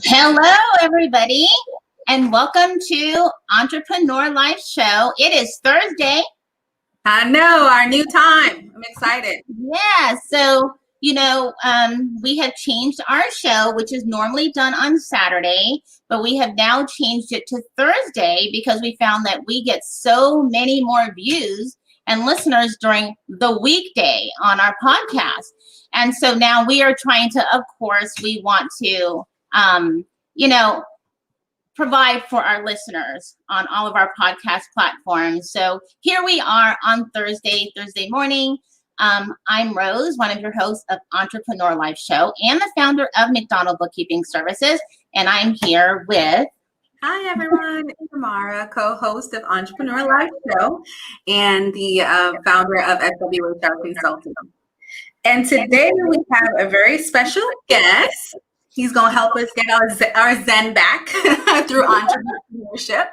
Hello, everybody, and welcome to Entrepreneur Life Show. It is Thursday. I know, our new time. I'm excited. Yeah, so, we have changed our show, which is normally done on Saturday, but we have now changed it to Thursday because we found that we get so many more views and listeners during the weekday on our podcast. And so now we are trying to, of course, we want to, you know, provide for our listeners on all of our podcast platforms. So here we are on Thursday morning. I'm Rose, one of your hosts of Entrepreneur Life Show and the founder of McDonald Bookkeeping Services. And I'm here with... Hi, everyone. It's Tamara, co-host of Entrepreneur Life Show and the founder of SWHR Consulting. And today we have a very special guest. He's going to help us get our zen back through entrepreneurship.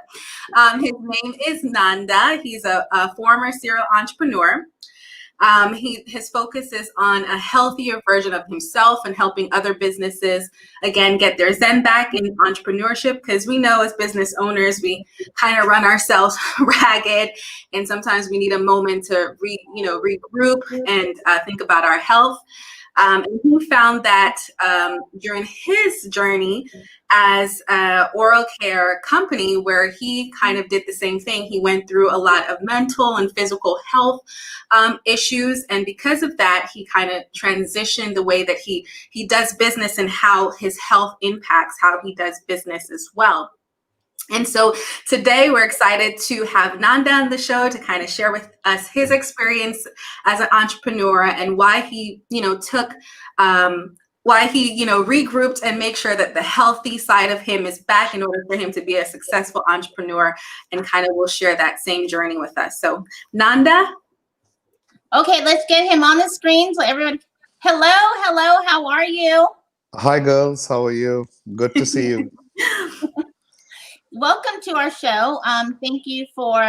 His name is Nanda. He's a former serial entrepreneur. His focus is on a healthier version of himself and helping other businesses, again, get their zen back in entrepreneurship, because we know as business owners, we kind of run ourselves ragged, and sometimes we need a moment to regroup and think about our health. And he found that during his journey as an oral care company, where he kind of did the same thing, he went through a lot of mental and physical health issues. And because of that, he kind of transitioned the way that he does business and how his health impacts how he does business as well. And so today we're excited to have Nanda on the show to kind of share with us his experience as an entrepreneur and why he, regrouped and make sure that the healthy side of him is back in order for him to be a successful entrepreneur, and kind of will share that same journey with us. So Nanda. Okay, let's get him on the screen so everyone. Hello, how are you? Hi, girls. How are you? Good to see you. Welcome to our show. Thank you for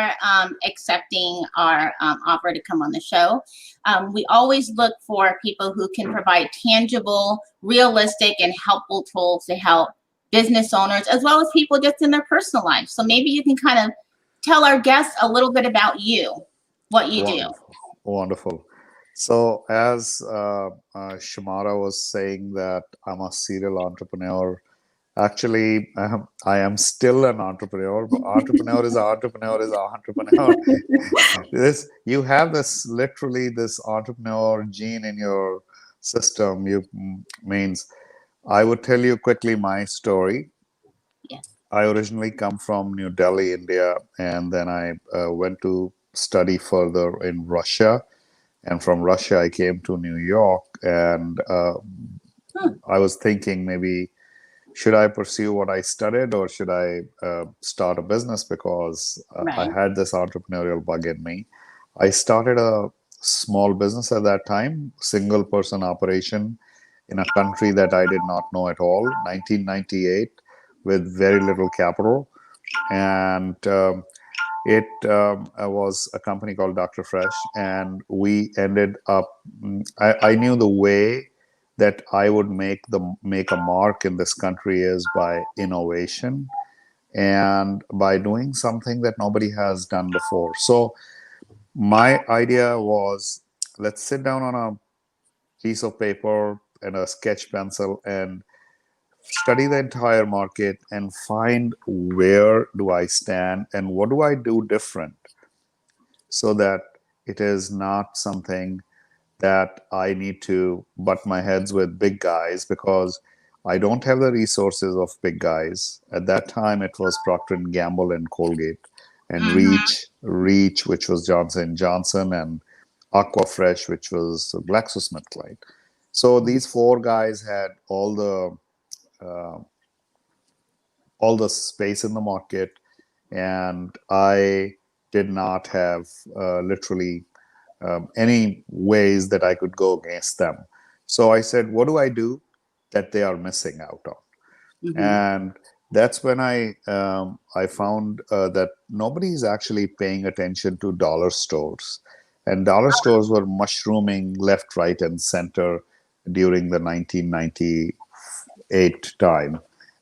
accepting our offer to come on the show. We always look for people who can provide tangible, realistic, and helpful tools to help business owners, as well as people just in their personal life. So maybe you can kind of tell our guests a little bit about you, what you do. Wonderful. So as Shamara was saying that I'm a serial entrepreneur. Actually, I am still an entrepreneur. But entrepreneur is an entrepreneur. You have this entrepreneur gene in your system. Means I would tell you quickly my story. Yes. I originally come from New Delhi, India, and then I went to study further in Russia. And from Russia, I came to New York, and I was thinking maybe, should I pursue what I studied, or should I start a business? Because I had this entrepreneurial bug in me. I started a small business at that time, single person operation in a country that I did not know at all, 1998, with very little capital. And it was a company called Dr. Fresh. And we ended up, I knew the way that I would make a mark in this country is by innovation and by doing something that nobody has done before. So my idea was, let's sit down on a piece of paper and a sketch pencil and study the entire market and find where do I stand and what do I do different, so that it is not something that I need to butt my heads with big guys, because I don't have the resources of big guys. At that time, it was Procter & Gamble and Colgate, and Reach, which was Johnson & Johnson, and Aquafresh, which was GlaxoSmithKline. So these four guys had all the space in the market, and I did not have literally any ways that I could go against them. So I said, what do I do that they are missing out on? And that's when I found that nobody is actually paying attention to dollar stores. And dollar stores were mushrooming left, right, and center during the 1998 time.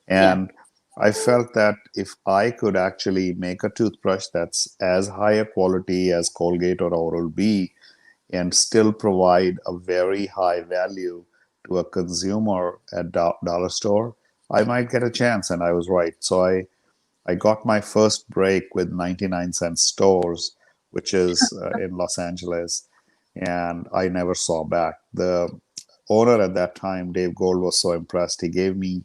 Yeah. And I felt that if I could actually make a toothbrush that's as high a quality as Colgate or Oral-B and still provide a very high value to a consumer at dollar store, I might get a chance. And I was right. So I got my first break with 99-cent stores, which is in Los Angeles, and I never saw back. The owner at that time, Dave Gold, was so impressed. He gave me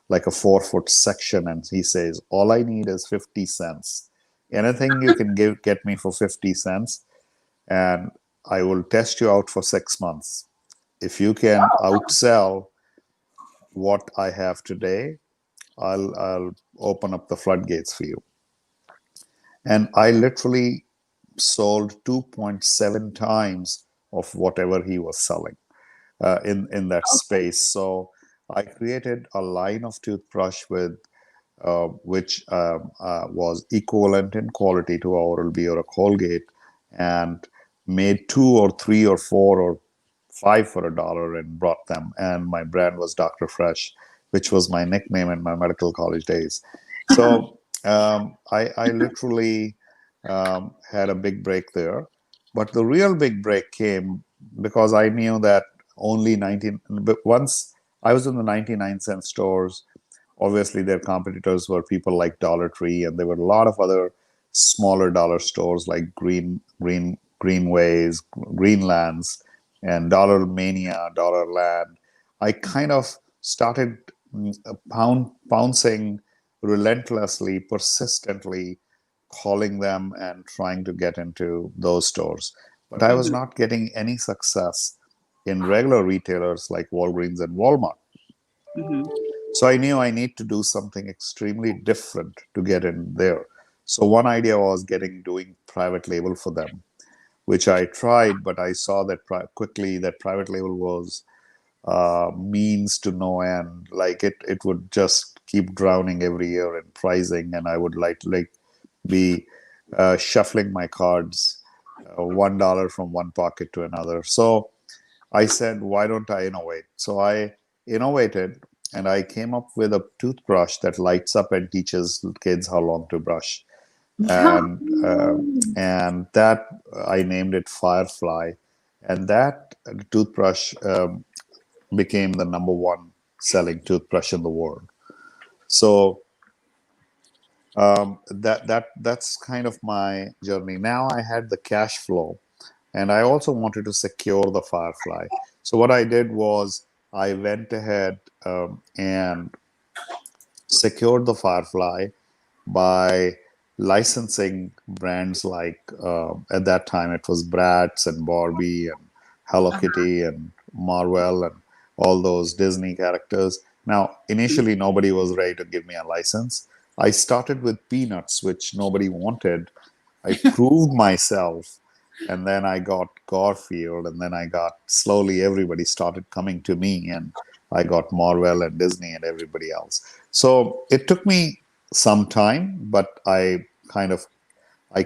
like a 4-foot section, and he says, "All I need is 50 cents. Anything you can get me for 50 cents, and I will test you out for 6 months. If you can outsell what I have today, I'll open up the floodgates for you." And I literally sold 2.7 times of whatever he was selling in that space. So I created a line of toothbrush with which was equivalent in quality to a Oral-B or a Colgate, and made 2 or 3 or 4 or 5 for $1 and brought them. And my brand was Dr. Fresh, which was my nickname in my medical college days. So I literally had a big break there. But the real big break came because I knew that only 19, but once I was in the 99-cent stores, obviously their competitors were people like Dollar Tree, and there were a lot of other smaller dollar stores like Greenways, Greenlands, and Dollar Mania, Dollar Land. I kind of started pouncing relentlessly, persistently, calling them and trying to get into those stores. But I was Mhm. not getting any success in regular retailers like Walgreens and Walmart. Mhm. So I knew I need to do something extremely different to get in there. So one idea was doing private label for them, which I tried, but I saw that quickly that private label was means to no end. Like it would just keep drowning every year in pricing, and I would like be shuffling my cards, $1 from one pocket to another. So I said, why don't I innovate? So I innovated, and I came up with a toothbrush that lights up and teaches kids how long to brush. And that I named it Firefly, and that toothbrush became the number one selling toothbrush in the world. So that's kind of my journey. Now I had the cash flow, and I also wanted to secure the Firefly. So what I did was I went ahead and secured the Firefly by licensing brands like at that time it was Bratz and Barbie and Hello Kitty and Marvel and all those Disney characters. Now, initially, nobody was ready to give me a license. I started with Peanuts, which nobody wanted. I proved myself, and then I got Garfield, and then I got slowly everybody started coming to me, and I got Marvel and Disney and everybody else. So it took me some time, but I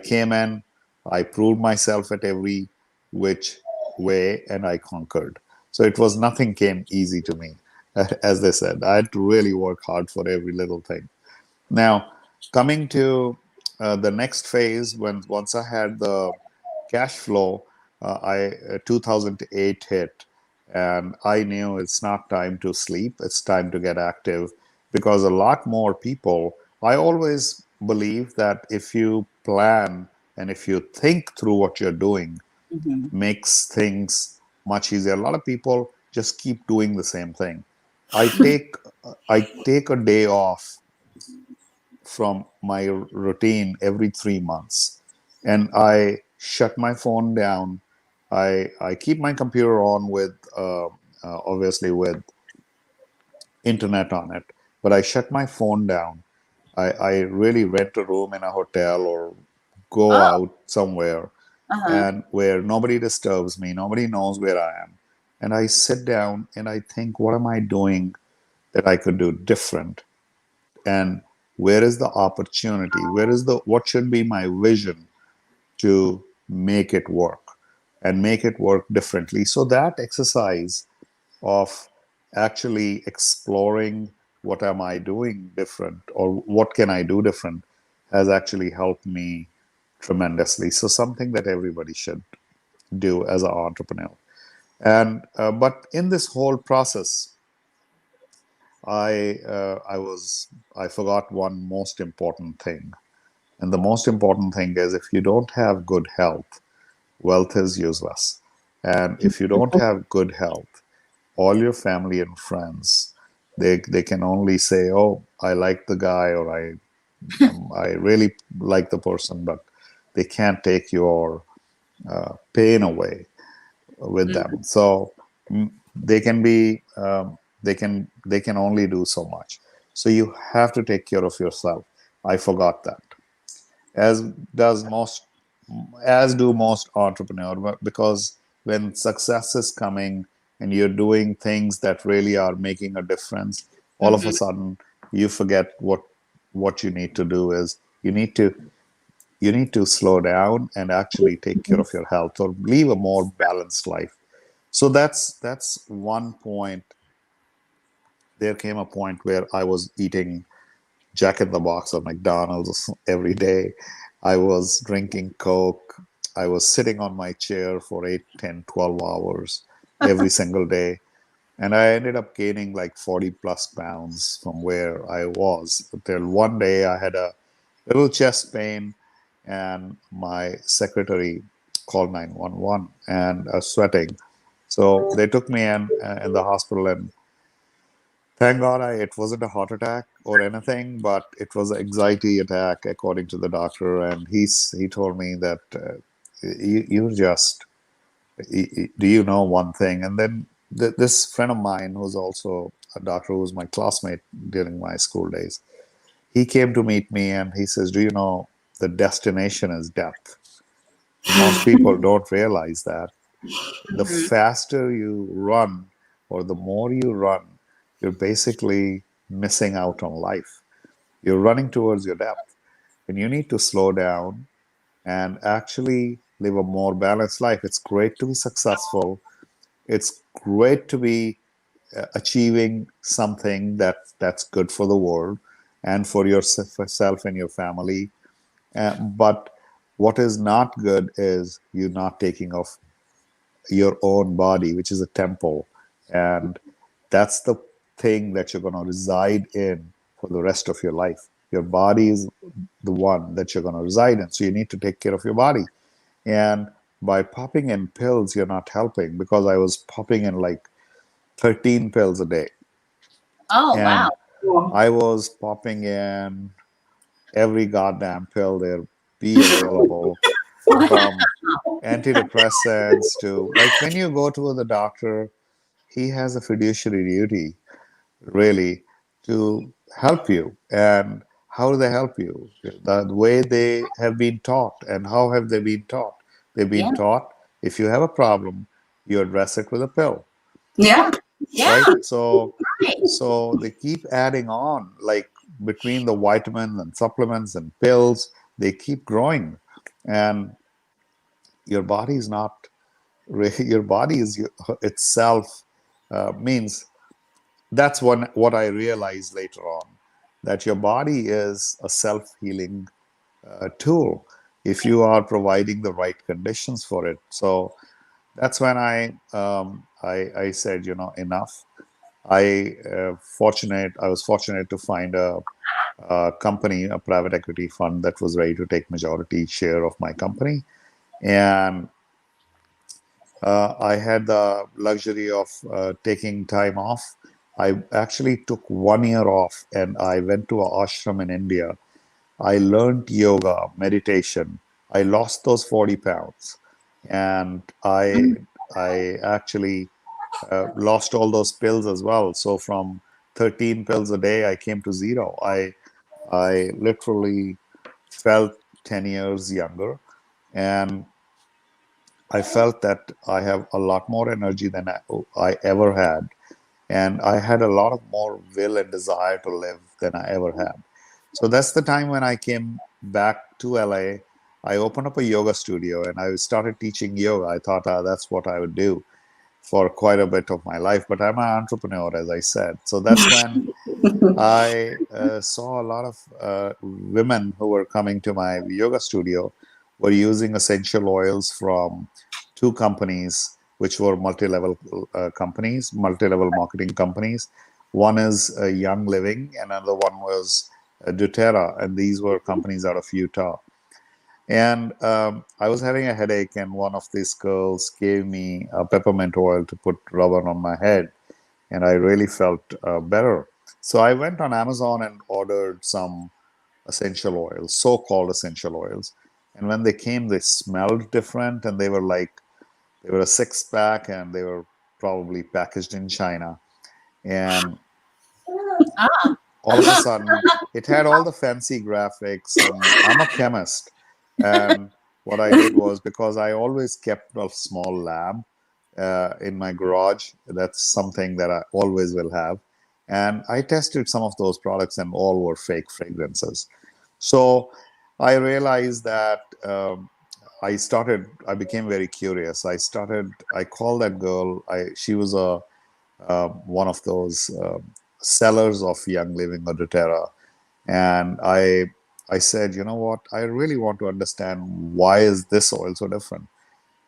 came in, I proved myself at every which way, and I conquered. So it was nothing came easy to me, as they said. I had to really work hard for every little thing. Now, coming to the next phase, once I had the cash flow, I 2008 hit, and I knew it's not time to sleep. It's time to get active, because a lot more people. I always believe that if you plan and if you think through what you're doing, Mhm. makes things much easier. A lot of people just keep doing the same thing. I take I take a day off from my routine every 3 months, and I shut my phone down. I keep my computer on with obviously with internet on it, but I shut my phone down. I really rent a room in a hotel or go Oh, out somewhere uh-huh. and where nobody disturbs me, nobody knows where I am. And I sit down and I think, what am I doing that I could do different? And where is the opportunity? Where is the what should be my vision to make it work and make it work differently? So that exercise of actually exploring what am I doing different, or what can I do different, has actually helped me tremendously. So something that everybody should do as an entrepreneur. And but in this whole process, I forgot one most important thing. And the most important thing is, if you don't have good health, wealth is useless. And if you don't have good health, all your family and friends, they can only say, "Oh, I like the guy," or I really like the person," but they can't take your pain away with them. So they can be they can only do so much. So you have to take care of yourself. I forgot that, as does most as do most entrepreneurs, because when success is coming and you're doing things that really are making a difference, all of a Mhm. sudden you forget what you need to do is you need to slow down and actually take care of your health, or live a more balanced life. So that's one point. There came a point where I was eating Jack in the Box or McDonald's every day. I was drinking Coke. I was sitting on my chair for 8, 10, 12 hours every single day. And I ended up gaining like 40 plus pounds from where I was. Until one day I had a little chest pain, and my secretary called 911, and I was sweating. So they took me in the hospital, and thank God it wasn't a heart attack or anything, but it was an anxiety attack, according to the doctor. And he told me that you just do you know one thing? And then this friend of mine, who's also a doctor, who was my classmate during my school days, he came to meet me and he says, "Do you know the destination is death?" Most people don't realize that the Mhm. faster you run, or the more you run, you're basically missing out on life. You're running towards your death, and you need to slow down and actually live a more balanced life. It's great to be successful. It's great to be achieving something that's good for the world and for yourself and your family. But what is not good is you not taking off your own body, which is a temple. And that's the thing that you're going to reside in for the rest of your life. Your body is the one that you're going to reside in. So you need to take care of your body. And by popping in pills, you're not helping, because I was popping in like 13 pills a day. Oh, wow. And I was popping in every goddamn pill there be available, from antidepressants to, like, when you go to the doctor, he has a fiduciary duty, really, to help you. And how do they help you? The way they have been taught. And how have they been taught? They've been Yeah. taught, if you have a problem, you address it with a pill, Yeah. Yeah. Yeah. right? So Right. so they keep adding on, like, between the vitamins and supplements and pills, they keep growing. And your body is not your body is itself, means, that's what I realized later on, that your body is a self-healing tool, if you are providing the right conditions for it. So that's when I said, enough. I was fortunate to find a company, a private equity fund, that was ready to take majority share of my company. And I had the luxury of taking time off. I actually took 1 year off, and I went to an ashram in India. I learned yoga, meditation. I lost those 40 pounds, and I actually lost all those pills as well. So from 13 pills a day, I came to zero. I literally felt 10 years younger, and I felt that I have a lot more energy than I ever had. And I had a lot of more will and desire to live than I ever had. So that's the time when I came back to LA. I opened up a yoga studio and I started teaching yoga. I thought that's what I would do. for quite a bit of my life, but I'm an entrepreneur, as I said. So that's when I saw a lot of women who were coming to my yoga studio were using essential oils from two companies, which were multi-level companies, multi-level marketing companies. One is Young Living, and another one was doTERRA, and these were companies out of Utah. And I was having a headache, and one of these girls gave me a peppermint oil to put rub on my head, and I really felt better. So I went on Amazon and ordered some essential oils, so-called essential oils. And when they came, they smelled different, and they were a six pack, and they were probably packaged in China. And Ah. all of a sudden, it had all the fancy graphics, and I'm a chemist. And what I did was, because I always kept a small lab in my garage, that's something that I always will have. And I tested some of those products, and all were fake fragrances. So I realized that I became very curious. I called that girl. She was one of those sellers of Young Living or doTERRA. And I said, you know what? I really want to understand, why is this oil so different?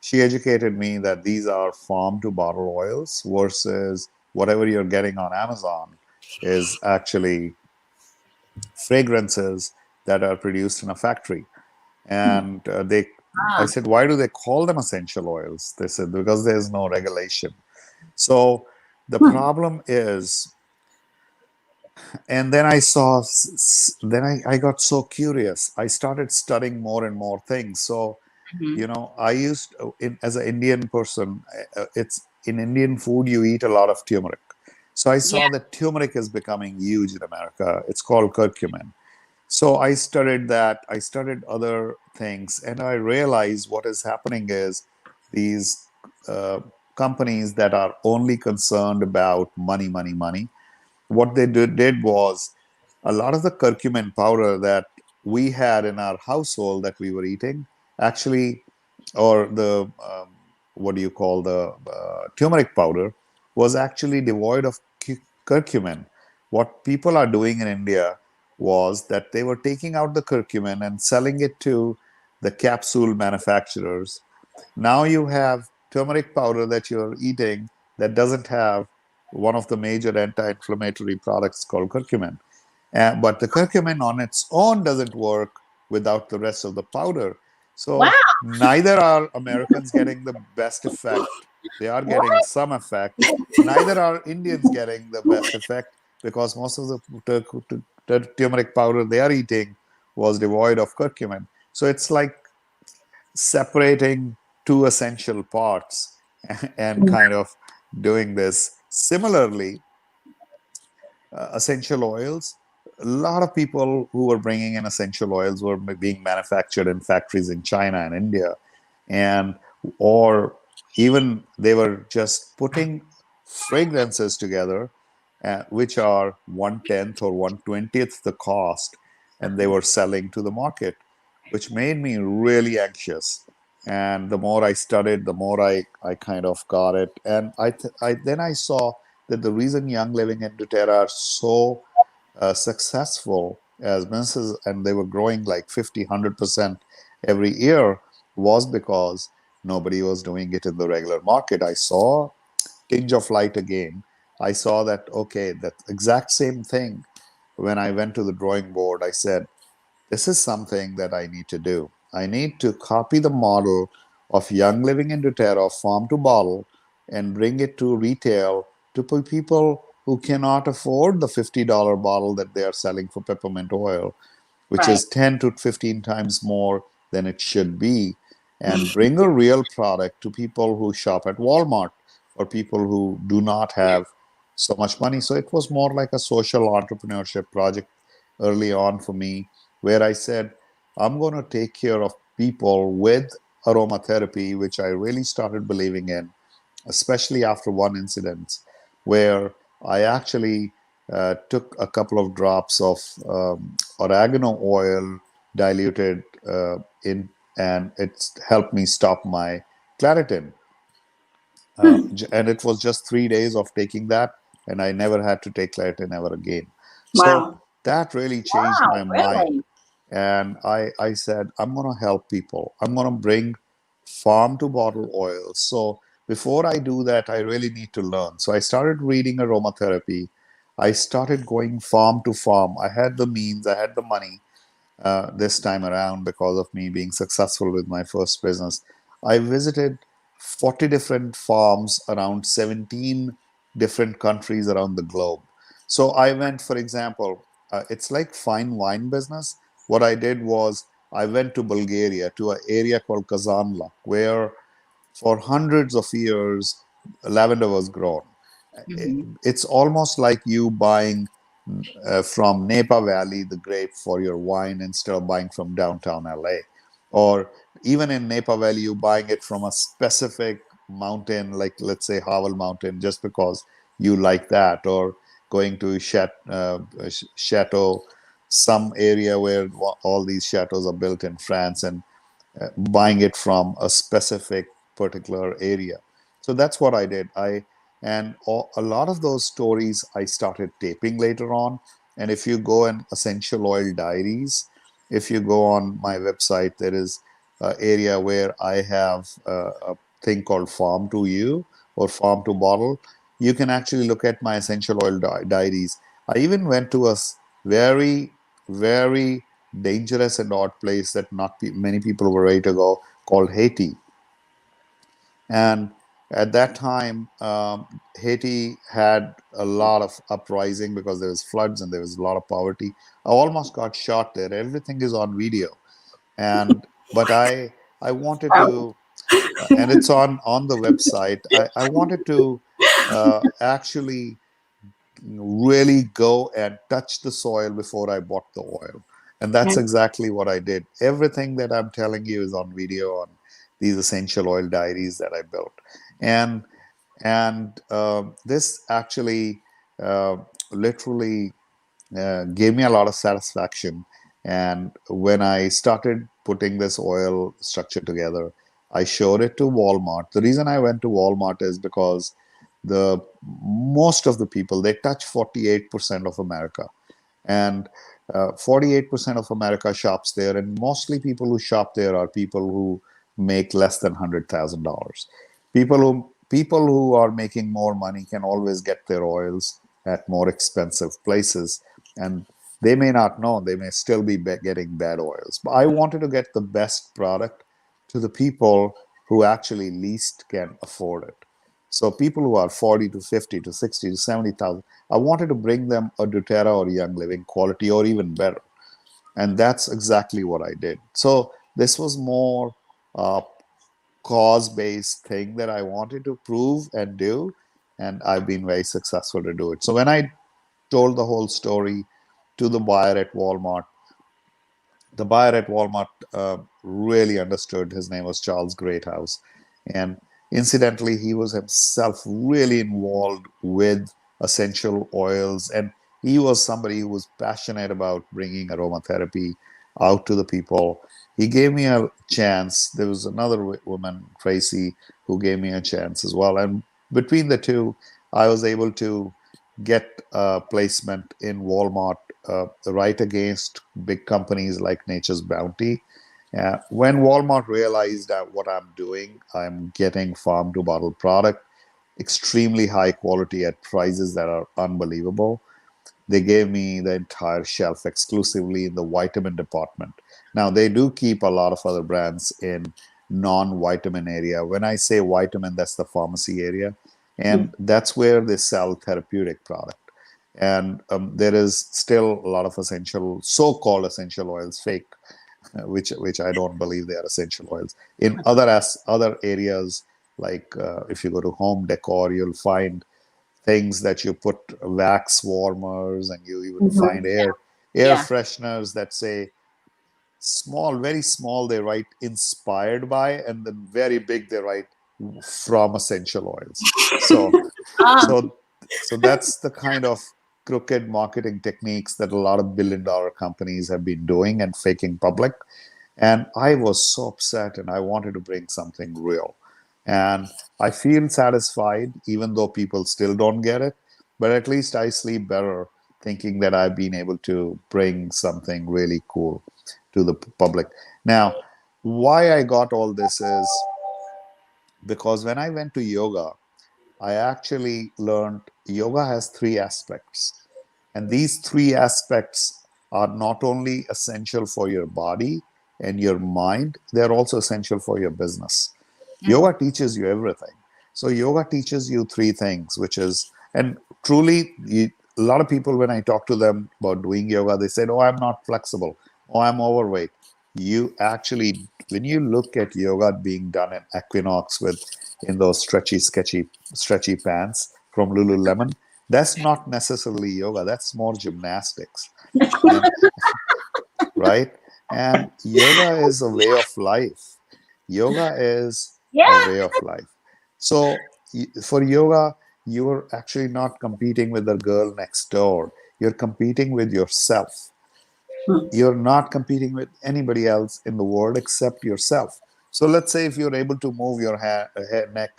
She educated me that these are farm to bottle oils versus whatever you're getting on Amazon is actually fragrances that are produced in a factory. And I Ah. said, why do they call them essential oils? They said, because there's no regulation. So the problem is, and then I saw, then I got so curious. I started studying more and more things. So, Mhm. I used, as an Indian person, it's in Indian food, you eat a lot of turmeric. So I Yeah. saw that turmeric is becoming huge in America. It's called curcumin. So I studied that. I studied other things, and I realized what is happening is these uh, companies that are only concerned about money, money, money. What they did was, a lot of the curcumin powder that we had in our household that we were eating, actually, or the what do you call, the turmeric powder, was actually devoid of curcumin. What people are doing in India was that they were taking out the curcumin and selling it to the capsule manufacturers. Now you have turmeric powder that you're eating that doesn't have one of the major anti-inflammatory products called curcumin. But the curcumin on its own doesn't work without the rest of the powder. Wow. So neither are Americans getting the best effect. They are getting What? some effect. Neither are Indians getting the best effect, because most of the turmeric powder they are eating was devoid of curcumin. So it's like separating two essential parts and kind of doing this. Similarly, essential oils, a lot of people who were bringing in essential oils were being manufactured in factories in China and India, and or even they were just putting fragrances together, which are 1/10 or 1/20th the cost, and they were selling to the market, which made me really anxious. And the more I studied, the more I kind of got it. And then I saw that the reason Young Living and doTERRA are so successful as businesses, and they were growing like 50, 100% every year, was because nobody was doing it in the regular market. I saw tinge of light again. I saw that, okay, that exact same thing. When I went to the drawing board, I said, this is something that I need to do. I need to copy the model of Young Living in doTERRA, farm to bottle, and bring it to retail to people who cannot afford the $50 bottle that they are selling for peppermint oil, which Right. is 10 to 15 times more than it should be, and bring a real product to people who shop at Walmart or people who do not have so much money. So it was more like a social entrepreneurship project early on for me, where I said, I'm going to take care of people with aromatherapy, which I really started believing in, especially after one incident where I actually took a couple of drops of oregano oil diluted in, and it's helped me stop my Claritin. Hmm. And it was just 3 days of taking that, and I never had to take Claritin ever again. So Wow. that really changed Wow, my mind. really? And I said, I'm going to help people. I'm going to bring farm to bottle oil. So before I do that, I really need to learn. So I started reading aromatherapy. I started going farm to farm. I had the means, I had the money this time around because of me being successful with my first business. I visited 40 different farms around 17 different countries around the globe. So I went, for example, it's like fine wine business. What I did was I went to Bulgaria to an area called Kazanlak, where for hundreds of years lavender was grown. Hmm. It's almost like you buying from Napa Valley the grape for your wine instead of buying from downtown LA. Or even in Napa Valley, you buying it from a specific mountain, like let's say Howell Mountain, just because you like that, or going to Chateau, some area where all these chateaus are built in France, and buying it from a specific particular area. So that's what I did. A lot of those stories I started taping later on. And if you go in Essential Oil Diaries, if you go on my website, there is an area where I have a thing called Farm to You or Farm to Bottle. You can actually look at my Essential Oil Diaries. I even went to a very, very dangerous and odd place that not many people were ready to go, called Haiti. And at that time, Haiti had a lot of uprising because there was floods and there was a lot of poverty. I almost got shot there. Everything is on video. And but I wanted Wow. to, and it's on the website. I wanted to actually really go and touch the soil before I bought the oil. And that's exactly what I did. Everything that I'm telling you is on video on these essential oil diaries that I built. And this actually uh, literally gave me a lot of satisfaction. And when I started putting this oil structure together, I showed it to Walmart. The reason I went to Walmart is because the most of the people, they touch 48% of America, and 48% of America shops there, and mostly people who shop there are people who make less than $100,000. People who are making more money can always get their oils at more expensive places, and they may not know, they may still be getting bad oils. But I wanted to get the best product to the people who actually least can afford it. So people who are 40 to 50 to 60 to 70,000, I wanted to bring them a doTERRA or Young Living quality or even better. And that's exactly what I did. So this was more cause-based thing that I wanted to prove and do, and I've been very successful to do it. So when I told the whole story to the buyer at Walmart, the buyer at Walmart really understood. His name was Charles Greathouse. And incidentally, he was himself really involved with essential oils. And he was somebody who was passionate about bringing aromatherapy out to the people. He gave me a chance. There was another woman, Tracy, who gave me a chance as well. And between the two, I was able to get placement in Walmart right against big companies like Nature's Bounty. When Walmart realized that what I'm doing, I'm getting farm to bottle product, extremely high quality at prices that are unbelievable. They gave me the entire shelf exclusively in the vitamin department. Now they do keep a lot of other brands in non-vitamin area. When I say vitamin, that's the pharmacy area, and that's where they sell therapeutic product. And there is still a lot of essential, so-called essential oils, fake, which I don't believe they are essential oils. In other areas, like if you go to home decor, you'll find things that you put wax warmers, and you even Mhm. find Yeah. air Yeah. fresheners that say small, very small, they write inspired by, and then very big they write from essential oils. So Um, so so that's the kind of crooked marketing techniques that a lot of billion-dollar companies have been doing and faking public. And I was so upset, and I wanted to bring something real. And I feel satisfied, even though people still don't get it. But at least I sleep better thinking that I've been able to bring something really cool to the public. Now, why I got all this is because when I went to yoga, I actually learned yoga has three aspects. And these three aspects are not only essential for your body and your mind, they're also essential for your business. Mm. Yoga teaches you everything. So, yoga teaches you three things, which is, and truly, a lot of people, when I talk to them about doing yoga, they said, "Oh, I'm not flexible. Oh, I'm overweight." You actually, when you look at yoga being done in Equinox with in those stretchy pants from Lululemon, that's not necessarily yoga. That's more gymnastics, and right. And yoga is a way of life. Yoga is a Yeah. way of life. So for yoga, you're actually not competing with the girl next door. You're competing with yourself. You're not competing with anybody else in the world except yourself. So let's say if you're able to move your neck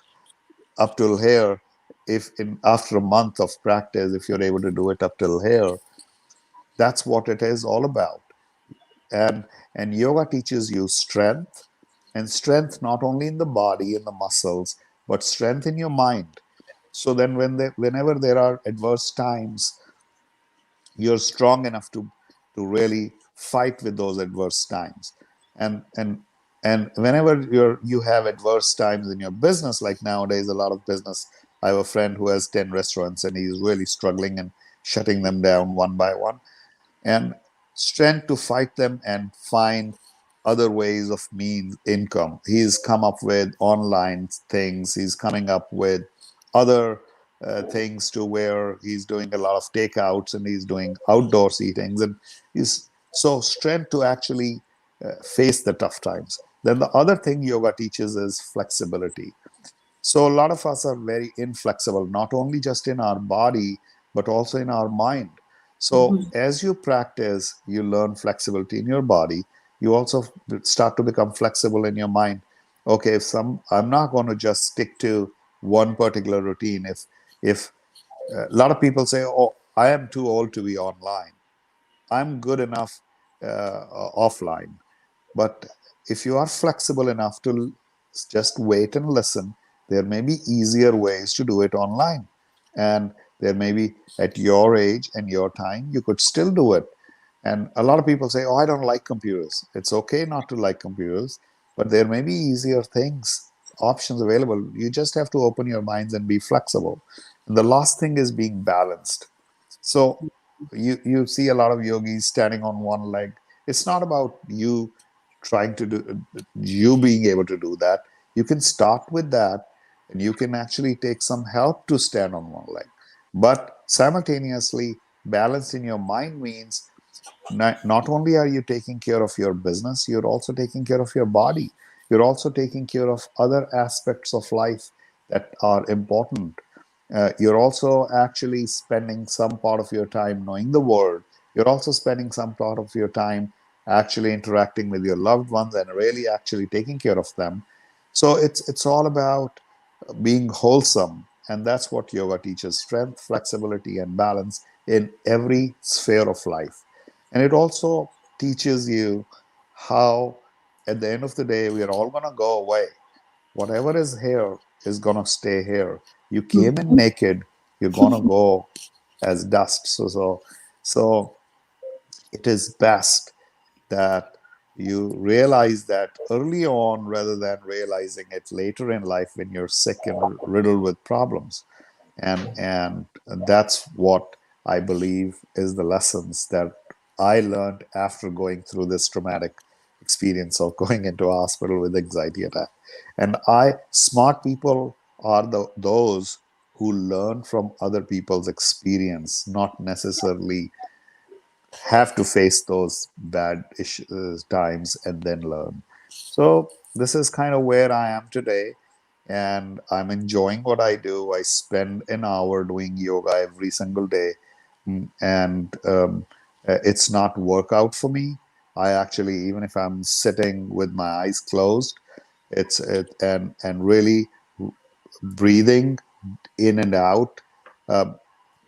up till here, if in after a month of practice, if you're able to do it up till here, that's what it is all about. And yoga teaches you strength, and strength not only in the body and the muscles, but strength in your mind. So then whenever there are adverse times, you're strong enough to really fight with those adverse times. And and and whenever you have adverse times in your business, like nowadays a lot of business, I have a friend who has 10 restaurants and he's really struggling and shutting them down one by one, and strength to fight them and find other ways of means income. He's come up with online things. He's coming up with other things to where he's doing a lot of takeouts and he's doing outdoor seatings, and he's so strength to actually face the tough times. Then the other thing yoga teaches is flexibility. So a lot of us are very inflexible, not only just in our body, but also in our mind. So as you practice, you learn flexibility in your body. You also start to become flexible in your mind. Okay, if I'm not going to just stick to one particular routine. If a lot of people say, "Oh, I am too old to be online. I'm good enough offline." But if you are flexible enough to just wait and listen, there may be easier ways to do it online. And there may be at your age and your time, you could still do it. And a lot of people say, "Oh, I don't like computers." It's okay not to like computers, but there may be easier things, options available. You just have to open your minds and be flexible. And the last thing is being balanced. So you see a lot of yogis standing on one leg. It's not about you trying to do you being able to do that. You can start with that, and you can actually take some help to stand on one leg. But simultaneously, balance in your mind means not only are you taking care of your business, you're also taking care of your body. You're also taking care of other aspects of life that are important. You're also actually spending some part of your time knowing the world. You're also spending some part of your time actually interacting with your loved ones and really actually taking care of them. So it's all about being wholesome, and that's what yoga teaches: strength, flexibility, and balance in every sphere of life. And it also teaches you how, at the end of the day, we are all going to go away. Whatever is here is going to stay here. You came in naked, you're going to go as dust. So it is best that you realize that early on rather than realizing it later in life when you're sick and riddled with problems. And that's what I believe is the lessons that I learned after going through this traumatic experience of going into a hospital with anxiety attack. And I smart people are those who learn from other people's experience, not necessarily have to face those bad times and then learn. So this is kind of where I am today, and I'm enjoying what I do. I spend an hour doing yoga every single day, and it's not workout for me. I actually, even if I'm sitting with my eyes closed, it's it and really breathing in and out. Uh,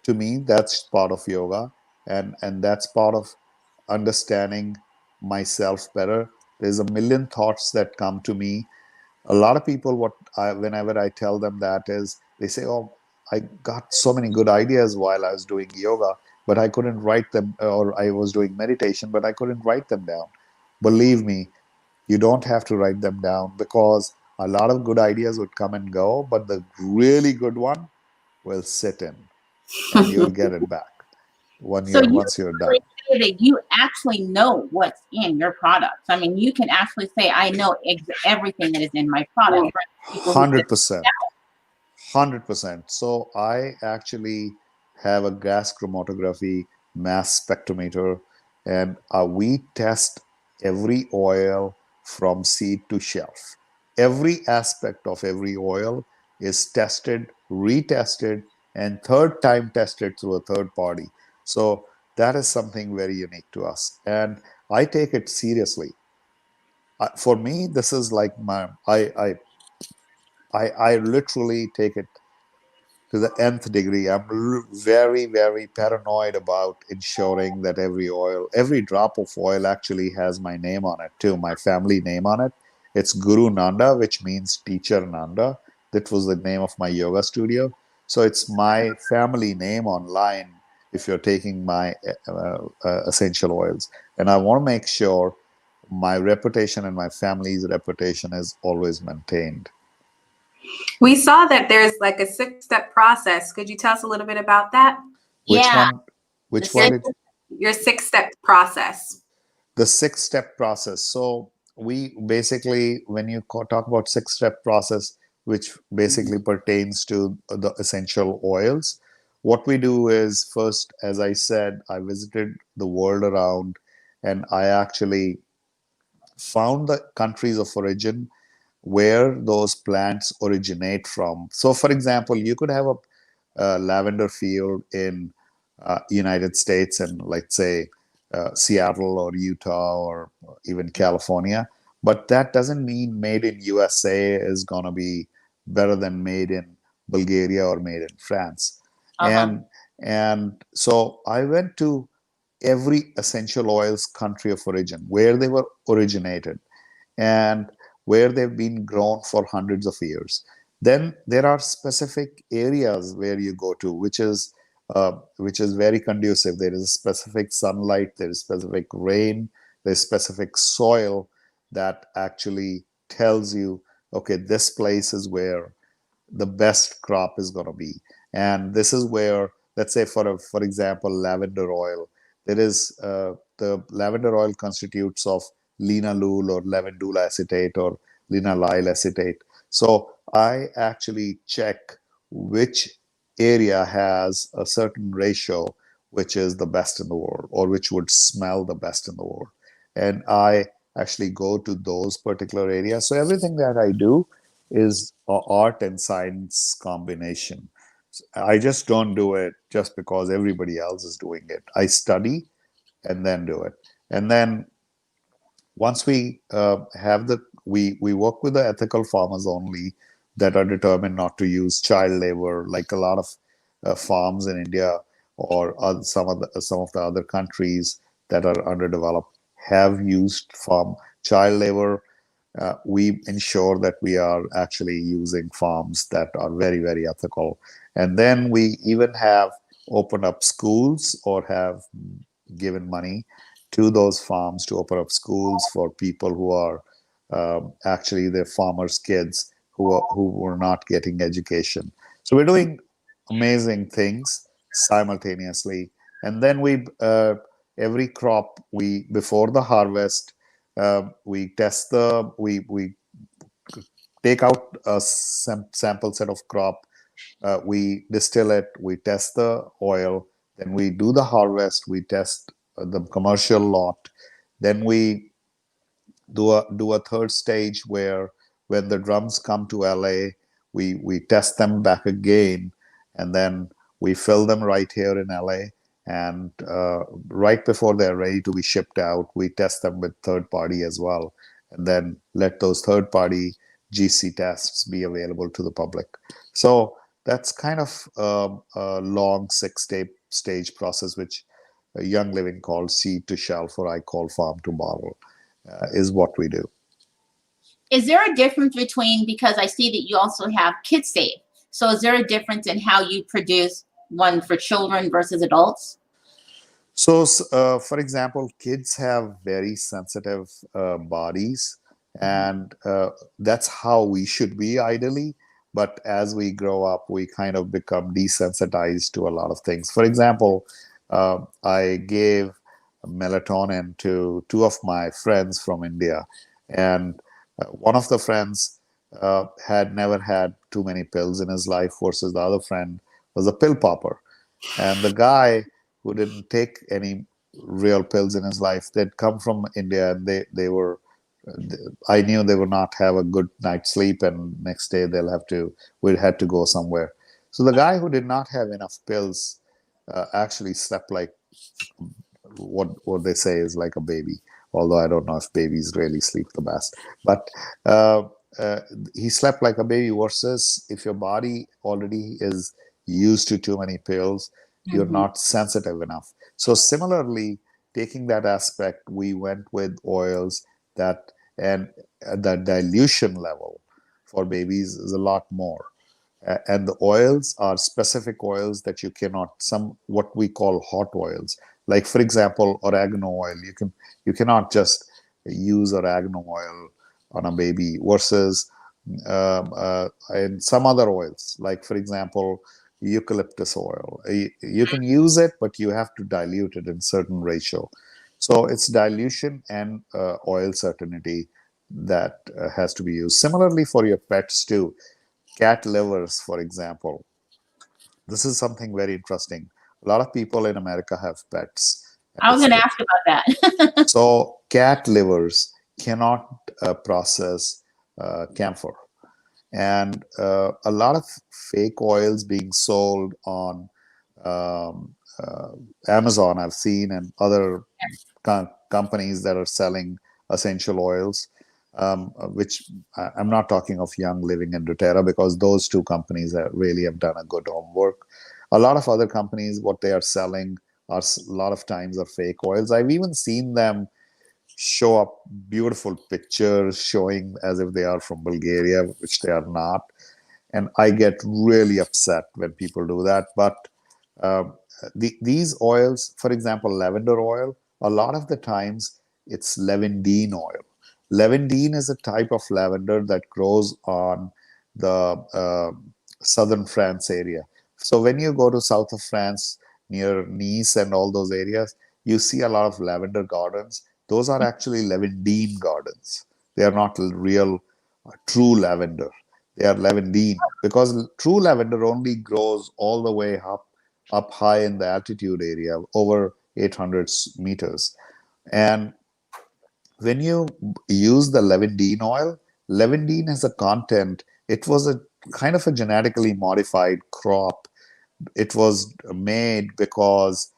to me, that's part of yoga, and that's part of understanding myself better. There's a million thoughts that come to me. A lot of people, whenever I tell them that, is they say, "Oh, I got so many good ideas while I was doing yoga, but I couldn't write them, or I was doing meditation, but I couldn't write them down." Believe me, you don't have to write them down, because a lot of good ideas would come and go, but the really good one will sit in, and you'll get it back So you once you're done. created it. You actually know what's in your products. I mean, you can actually say, "I know everything that is in my product." Right. For people who just 100%. 100%. So I actually have a gas chromatography mass spectrometer, and we test every oil from seed to shelf. Every aspect of every oil is tested, retested, and third time tested through a third party. So that is something very unique to us, and I take it seriously. For me, this is like I literally take it to the nth degree. I'm very, very paranoid about ensuring that every drop of oil actually has my name on it too, my family name on it. It's Guru Nanda, which means teacher Nanda. That was the name of my yoga studio. So it's my family name online if you're taking my essential oils. And I want to make sure my reputation and my family's reputation is always maintained. We saw that there's like a 6-step process. Could you tell us a little bit about that? Which yeah, one? the Which one six, did Your 6-step process. the 6-step process? So we basically, when you talk about 6-step process, which basically pertains to the essential oils, what we do is, first, as I said, I visited the world around, and I actually found the countries of origin where those plants originate from. So, for example, you could have a lavender field in United States, and let's say Seattle or Utah or even California, but that doesn't mean made in USA is going to be better than made in Bulgaria or made in France. uh-huh. And so I went to every essential oils country of origin where they were originated and where they've been grown for hundreds of years. Then there are specific areas where you go to, which is very conducive. There is specific sunlight, there is specific rain, there's specific soil that actually tells you, okay, this place is where the best crop is going to be. And this is where, let's say, for example, lavender oil. There is the lavender oil constitutes of linalool or lavandula acetate or linaloyl acetate. So I actually check which area has a certain ratio which is the best in the world, or which would smell the best in the world, and I actually go to those particular areas. So everything that I do is a art and science combination. I just don't do it just because everybody else is doing it. I study and then do it. And then once we we work with the ethical farmers only that are determined not to use child labor, like a lot of farms in India or some of the other countries that are underdeveloped have used farm child labor. We ensure that we are actually using farms that are very, very ethical. And then we even have opened up schools or have given money to those farms to open up schools for people who are actually their farmers' kids who were not getting education. So we're doing amazing things simultaneously. And then every crop, we before the harvest, we test we take out a sample set of crop, we distill it, we test the oil, then we do the harvest, we test the commercial lot, then we do a third stage where when the drums come to LA, we test them back again, and then we fill them right here in LA. And right before they're ready to be shipped out, we test them with third party as well, and then let those third party GC tests be available to the public. So that's kind of a long stage process, which Young Living calls seed to shelf, or I call farm to bottle, is what we do. Is there a difference between, because I see that you also have Kids Safe, so is there a difference in how you produce one for children versus adults? So, for example, kids have very sensitive bodies, and that's how we should be ideally. But as we grow up, we kind of become desensitized to a lot of things. For example, I gave melatonin to two of my friends from India, and one of the friends had never had too many pills in his life, versus the other friend was a pill popper. And the guy who didn't take any real pills in his life, they'd come from India, and they were, I knew they would not have a good night's sleep, and next day we had to go somewhere. So the guy who did not have enough pills actually slept like what they say is like a baby. Although I don't know if babies really sleep the best, but uh, uh, he slept like a baby. Versus if your body already is used to too many pills, you're Mhm. not sensitive enough. So similarly, taking that aspect, we went with oils that, and the dilution level for babies is a lot more. And the oils are specific oils that you cannot, some what we call hot oils, like for example oregano oil. You cannot just use oregano oil on a baby, versus and some other oils, like for example eucalyptus oil. You can use it, but you have to dilute it in certain ratio. So it's dilution and oil certainty that has to be used. Similarly for your pets too. Cat livers, for example. This is something very interesting. A lot of people in America have pets, and I was it's going to ask about that. so cat livers cannot process camphor, and a lot of fake oils being sold on um, Amazon I've seen, and other companies that are selling essential oils, which I'm not talking of Young Living and doTERRA, because those two companies really have done a good homework. A lot of other companies, what they are selling are a lot of times are fake oils. I've even seen them show up beautiful pictures showing as if they are from Bulgaria, which they are not. And I get really upset when people do that. But um, these oils, for example, lavender oil, a lot of the times it's lavandine oil. Lavandine is a type of lavender that grows on the southern France area. So when you go to south of France, near Nice and all those areas, you see a lot of lavender gardens. Those are actually lavandine gardens. They are not real, true lavender. They are lavandine, because true lavender only grows all the way up high in the altitude area, over 800 meters. And when you use the lavandine oil, lavandine has a content. It was a kind of a genetically modified crop. It was made because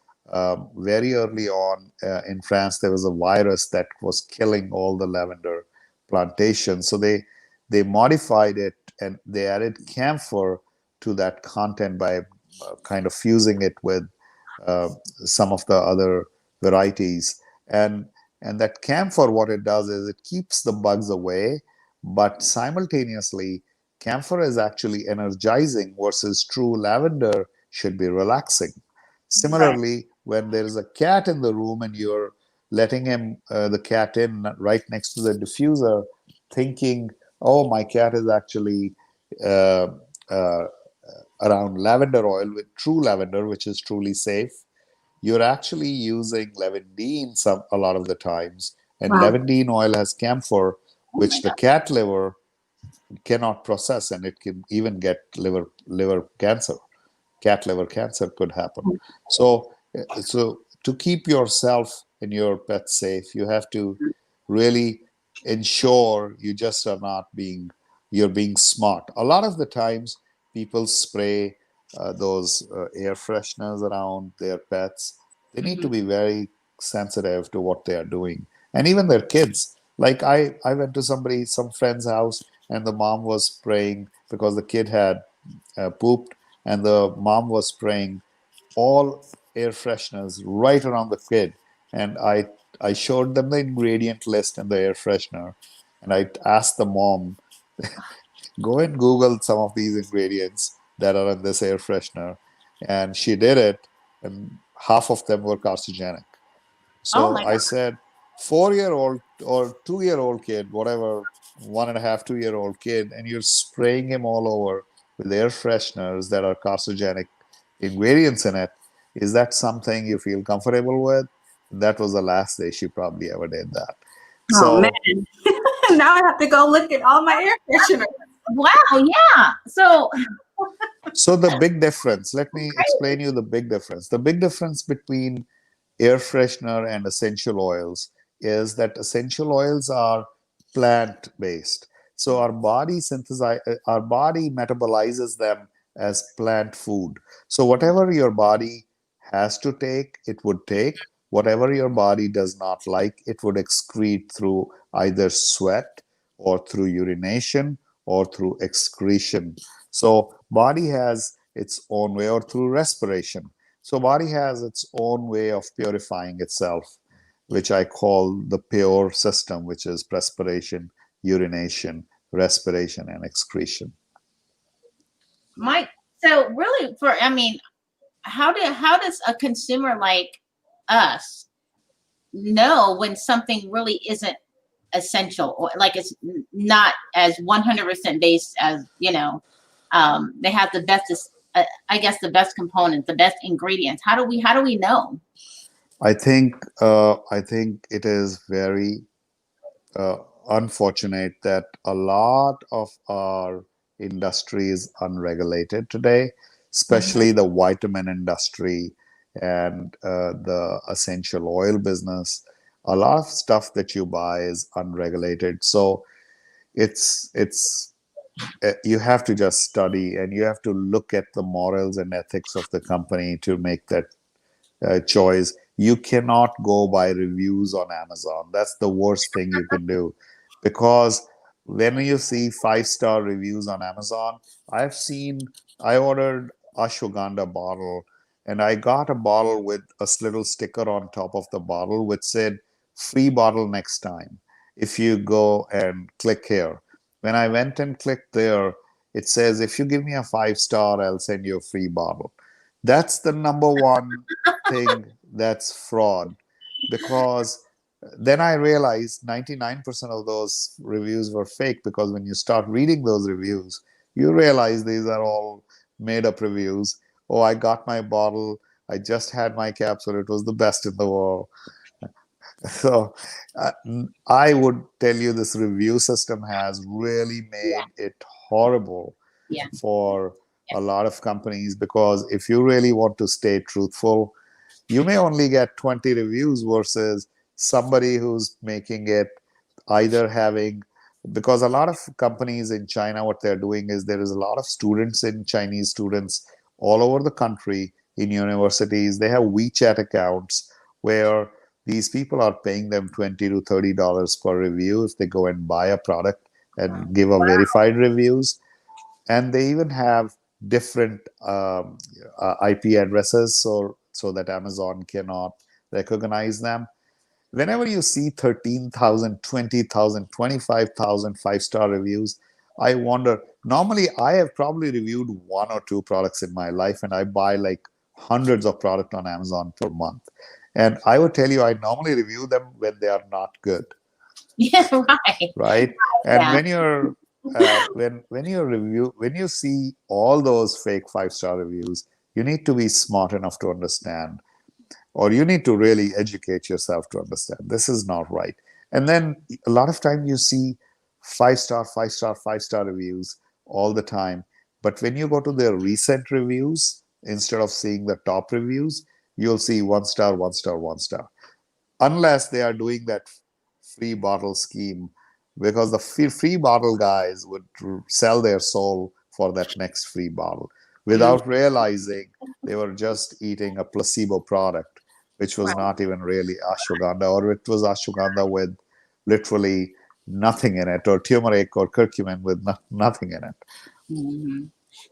very early on in France there was a virus that was killing all the lavender plantations. So they modified it, and they added camphor to that content by kind of fusing it with uh, some of the other varieties. And that camphor, what it does is it keeps the bugs away, but simultaneously camphor is actually energizing, versus true lavender should be relaxing. Right. Similarly, when there is a cat in the room and you're letting the cat in right next to the diffuser, thinking, oh, my cat is actually uh, uh, around lavender oil, with true lavender, which is truly safe, you're actually using lavandine a lot of the times. And Wow. lavandine oil has camphor, Oh my which the God. cat liver cannot process, and it can even get liver cancer. Cat liver cancer could happen. So to keep yourself and your pet safe, you have to really ensure you just are not being you're being smart. A lot of the times people spray those air fresheners around their pets. They need to Mhm. be very sensitive to what they are doing, and even their kids. Like I went to some friend's house, and the mom was spraying because the kid had pooped, and the mom was spraying all air fresheners right around the kid. And I showed them the ingredient list and the air freshener, and I asked the mom, go and Google some of these ingredients that are in this air freshener. And she did it, and half of them were carcinogenic. Oh So my I God. said, 4 year old or 2 year old kid, whatever, 1.5, 2 year old kid, and you're spraying him all over with air fresheners that are carcinogenic ingredients in it. Is that something you feel comfortable with? That was the last day she probably ever did that. Oh man. So, Now I have to go look at all my air fresheners. Wow. Yeah. So, so the big difference, let me explain you the big difference. The big difference between air freshener and essential oils is that essential oils are plant based, so our body metabolizes them as plant food. So whatever your body has to take, it would take. Whatever your body does not like, it would excrete through either sweat or through urination or through excretion. So body has its own way, or through respiration. So body has its own way of purifying itself, which I call the pure system, which is perspiration, urination, respiration, and excretion. Mike, so really I mean, how does a consumer like us know when something really isn't essential, or like it's not as 100% based as, they have the best, I guess, the best components, the best ingredients. How do we know? I think it is very uh, unfortunate that a lot of our industry is unregulated today, Mhm. especially the vitamin industry and the essential oil business. A lot of stuff that you buy is unregulated, so it's you have to just study, and you have to look at the morals and ethics of the company to make that choice. You cannot go by reviews on Amazon. That's the worst thing you can do, because when you see 5-star reviews on Amazon, I've seen, I ordered ashwagandha bottle, and I got a bottle with a little sticker on top of the bottle which said free bottle next time if you go and click here. When I went and clicked there, it says if you give me a 5-star, I'll send you a free bottle. That's the number one thing that's fraud, because then I realized 99% of those reviews were fake, because when you start reading those reviews, you realize these are all made up reviews. Oh, I got my bottle. I just had my capsule. It was the best in the world. So uh, I would tell you this review system has really Yeah. made it horrible Yeah. for Yeah. a lot of companies, because if you really want to stay truthful, you may only get 20 reviews versus somebody who's making it, either having, because a lot of companies in China, what they're doing is there is a lot of students, in Chinese students all over the country in universities. They have WeChat accounts where these people are paying them $20 to $30 per review if they go and buy a product and give a verified reviews. And they even have different IP addresses, so that Amazon cannot recognize them. Whenever you see 13,000, 20,000, 25,000 5-star reviews, I wonder. Normally, I have probably reviewed one or two products in my life, and I buy like hundreds of products on Amazon per month. And I would tell you, I normally review them when they are not good, Yeah. Right. right? And Yeah. when you see all those fake 5-star reviews, you need to be smart enough to understand, or you need to really educate yourself to understand this is not right. And then a lot of time you see 5-star, 5-star, 5-star reviews all the time, but when you go to their recent reviews, instead of seeing the top reviews, you'll see 1-star, 1-star, 1-star, unless they are doing that free bottle scheme, because the free bottle guys would sell their soul for that next free bottle Mm. without realizing they were just eating a placebo product, which was Right. not even really ashwagandha, or it was ashwagandha with literally nothing in it, or turmeric or curcumin with nothing in it. Mm-hmm.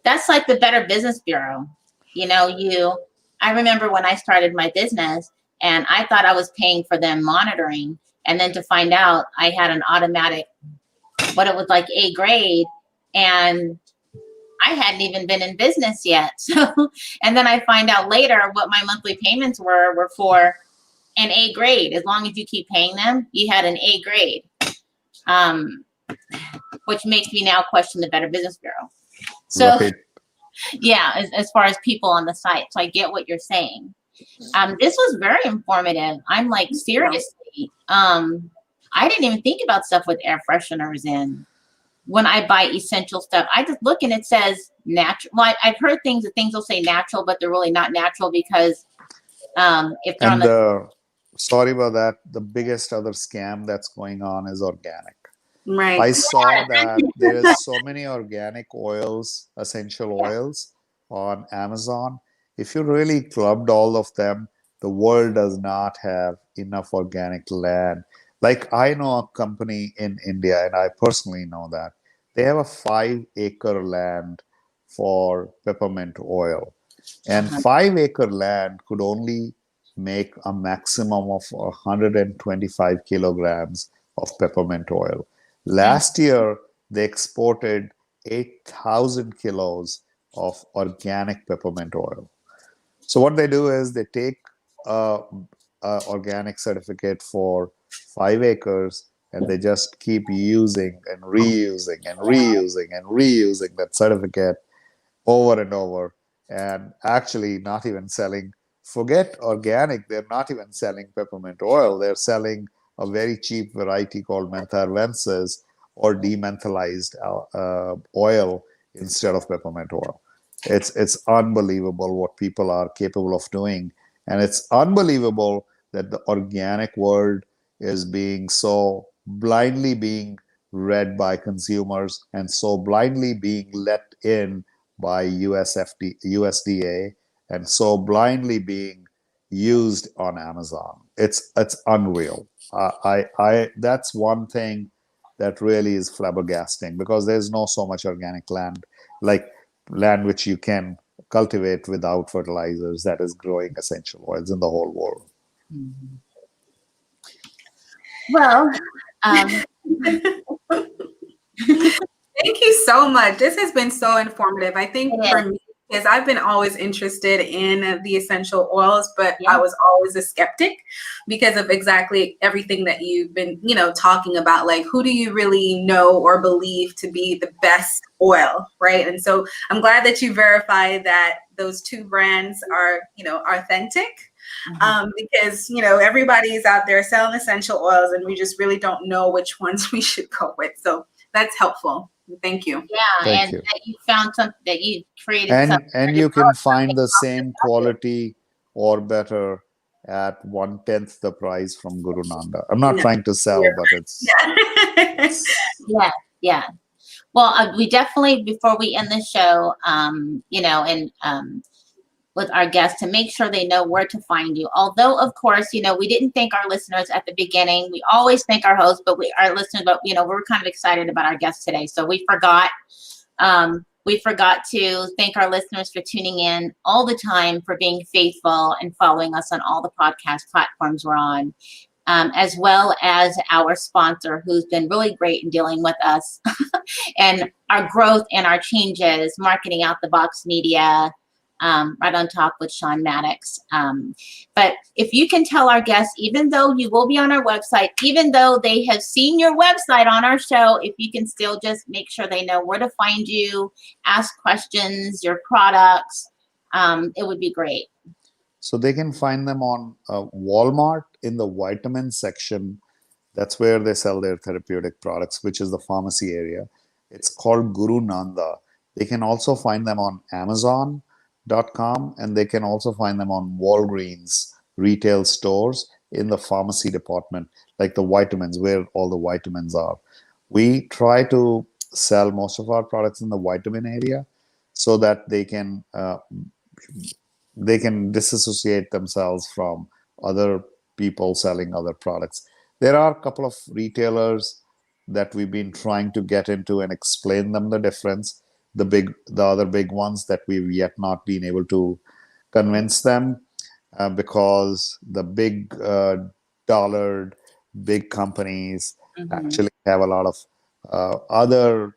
That's like the Better Business Bureau. I remember when I started my business and I thought I was paying for them monitoring, and then to find out I had an automatic, what it was like A grade, and I hadn't even been in business yet. So, and then I find out later what my monthly payments were for an A grade. As long as you keep paying them, you had an A grade, which makes me now question the Better Business Bureau. So, Right. yeah, as far as people on the site. So I get what you're saying. This was very informative. I'm like, seriously, I didn't even think about stuff with air fresheners in. When I buy essential stuff, I just look and it says natural. Well, I've heard things will say natural, but they're really not natural because if they're on And sorry about that. The biggest other scam that's going on is organic. Right. I saw that there is so many organic oils, essential oils on Amazon. If you really clubbed all of them, the world does not have enough organic land. Like I know a company in India, and I personally know that they have a 5 acre land for peppermint oil. And 5 acre land could only make a maximum of 125 kilograms of peppermint oil. Last year, they exported 8,000 kilos of organic peppermint oil. So what they do is they take a organic certificate for 5 acres, and they just keep using and reusing and reusing and reusing that certificate over and over, and actually not even selling. Forget organic, they're not even selling peppermint oil. They're selling a very cheap variety called mentha arvensis, or dementholized oil instead of peppermint oil. It's unbelievable what people are capable of doing, and it's unbelievable that the organic world is being so blindly being read by consumers, and so blindly being let in by USDA, and so blindly being used on Amazon. It's unreal. I that's one thing that really is flabbergasting, because there's no so much organic land, like land which you can cultivate without fertilizers, that is growing essential oils in the whole world. well, Thank you so much. This has been so informative. I think yeah, for me, because I've been always interested in the essential oils, but yeah. I was always a skeptic because of exactly everything that you've been, talking about. Like, who do you really know or believe to be the best oil, right? And so I'm glad that you verified that those two brands are, authentic. Because everybody's out there selling essential oils, and we just really don't know which ones we should go with. So that's helpful. Thank you. Yeah, Thank and you. that you found something, that you created something. And you can find the same quality or better at 1/10 the price from Guru Nanda. I'm not No. trying to sell, but Yeah. Yeah, yeah. Well, we definitely, before we end the show, and with our guests, to make sure they know where to find you. Although, of course, we didn't thank our listeners at the beginning. We always thank our hosts, but our listeners, but we're kind of excited about our guests today, so we forgot. We forgot to thank our listeners for tuning in all the time, for being faithful and following us on all the podcast platforms we're on, as well as our sponsor, who's been really great in dealing with us and our growth and our changes, Marketing Out the Box Media, right on top with Sean Maddox. But if you can tell our guests, even though you will be on our website, even though they have seen your website on our show, if you can still just make sure they know where to find you, ask questions, your products, it would be great. so they can find them on Walmart in the vitamin section. That's where they sell their therapeutic products, which is the pharmacy area. It's called Guru Nanda. They can also find them on Amazon.com, and they can also find them on Walgreens retail stores in the pharmacy department, like the vitamins, where all the vitamins are. We try to sell most of our products in the vitamin area, so that they can disassociate themselves from other people selling other products. There are a couple of retailers that we've been trying to get into and explain them the difference. The other big ones that we've yet not been able to convince them, because the big dollared big companies Mhm. actually have a lot of other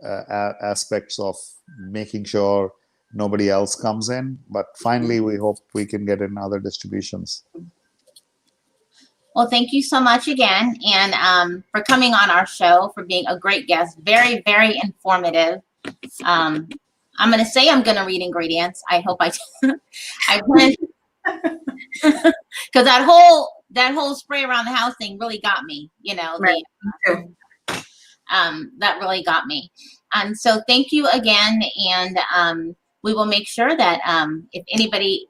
aspects of making sure nobody else comes in. But finally, we hope we can get in other distributions. Well, thank you so much again, and for coming on our show, for being a great guest. Very, very informative. I'm going to say I'm going to read ingredients. I hope I plan, because that whole spray around the house thing really got me. You know, Right. that really got me. And so thank you again, and we will make sure that if anybody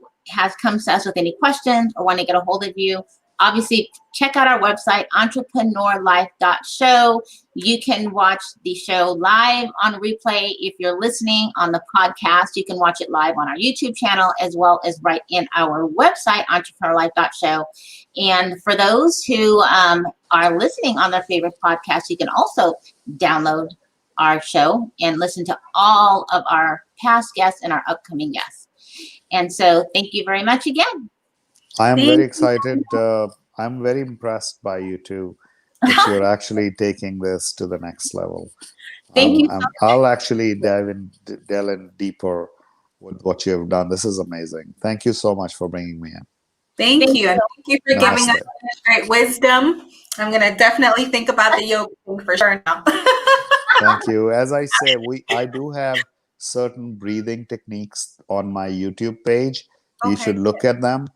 comes to us with any questions or want to get a hold of you, obviously check out our website, entrepreneurlife.show. You can watch the show live on replay. If you're listening on the podcast, you can watch it live on our YouTube channel, as well as right in our website, entrepreneurlife.show. And for those who are listening on their favorite podcast, you can also download our show and listen to all of our past guests and our upcoming guests. And so thank you very much again. I am very excited. I'm very impressed by you two, that you're actually taking this to the next level. Thank you. I'll actually delve in deeper with what you have done. This is amazing. Thank you so much for bringing me in. Thank you. And thank you for giving us Namaste. great wisdom. I'm going to definitely think about the yoga thing for sure now. Thank you. As I say, I do have certain breathing techniques on my YouTube page. You should look at them.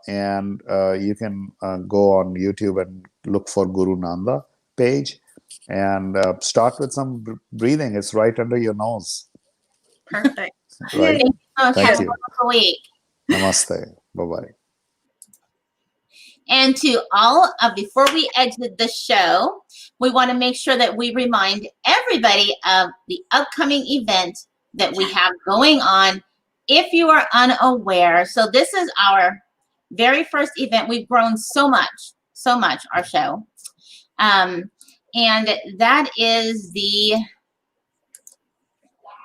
And you can go on YouTube and look for Guru Nanda page, and start with some breathing. It's right under your nose. Perfect. Right. Thank you. Week. Namaste. Bye-bye. And to all before we exit the show, we want to make sure that we remind everybody of the upcoming event that we have going on, if you are unaware. So this is our very first event. We've grown so much, our show. And that is the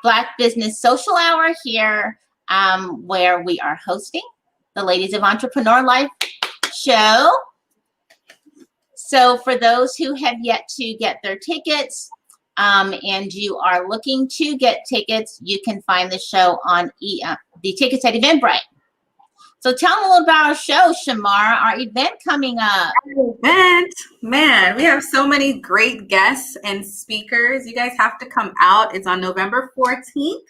Black Business Social Hour here, where we are hosting the Ladies of Entrepreneur Life show. So for those who have yet to get their tickets, and you are looking to get tickets, you can find the show on the tickets at Eventbrite. So tell them a little about our show, Shamar, our event coming up. Our event, man, we have so many great guests and speakers. You guys have to come out. It's on November 14th.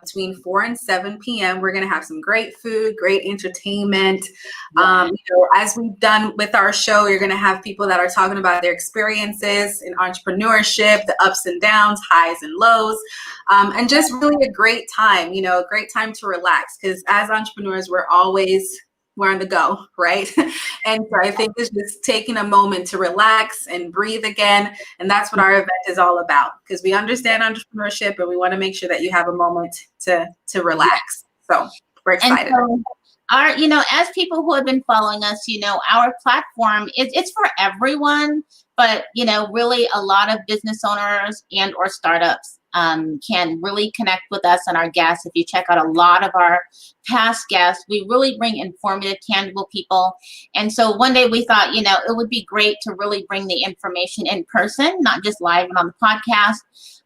Between 4 and 7 p.m. We're going to have some great food, great entertainment. As we've done with our show, you're going to have people that are talking about their experiences in entrepreneurship, the ups and downs, highs and lows, and just really a great time, a great time to relax, because as entrepreneurs, we're on the go, right? And so I think it's just taking a moment to relax and breathe again. And that's what our event is all about, because we understand entrepreneurship and we want to make sure that you have a moment to relax. So we're excited. And so as people who have been following us, our platform it's for everyone, but really a lot of business owners and or startups can really connect with us and our guests. If you check out a lot of our past guests, we really bring informative, tangible people. And so one day we thought, it would be great to really bring the information in person, not just live and on the podcast.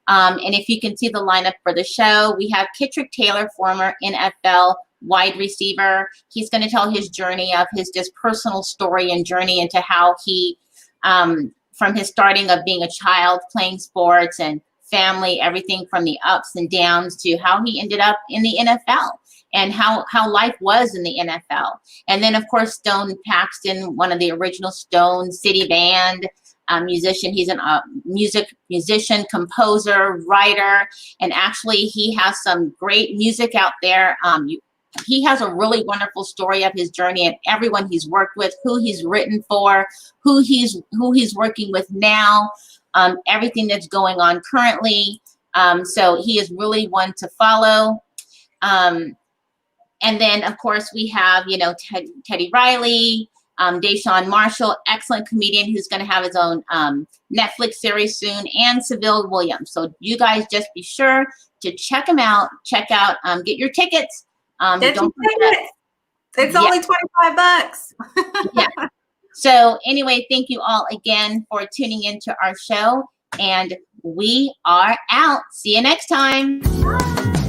And if you can see the lineup for the show, we have Kittrick Taylor, former NFL wide receiver. He's going to tell his journey of his just personal story and journey into how he, from his starting of being a child, playing sports and family, everything from the ups and downs to how he ended up in the NFL and how life was in the NFL. And then, of course, Stone Paxton, one of the original Stone City Band musician. He's a musician, composer, writer, and actually he has some great music out there. He has a really wonderful story of his journey and everyone he's worked with, who he's written for, who he's working with now. Everything that's going on currently. So he is really one to follow. And then, of course, we have, Teddy Riley, Deshaun Marshall, excellent comedian who's going to have his own Netflix series soon, and Seville Williams. So you guys just be sure to check them out. Check out, get your tickets. Get your tickets. It's only $25. Yeah. So anyway, thank you all again for tuning into our show, and we are out. See you next time. Bye.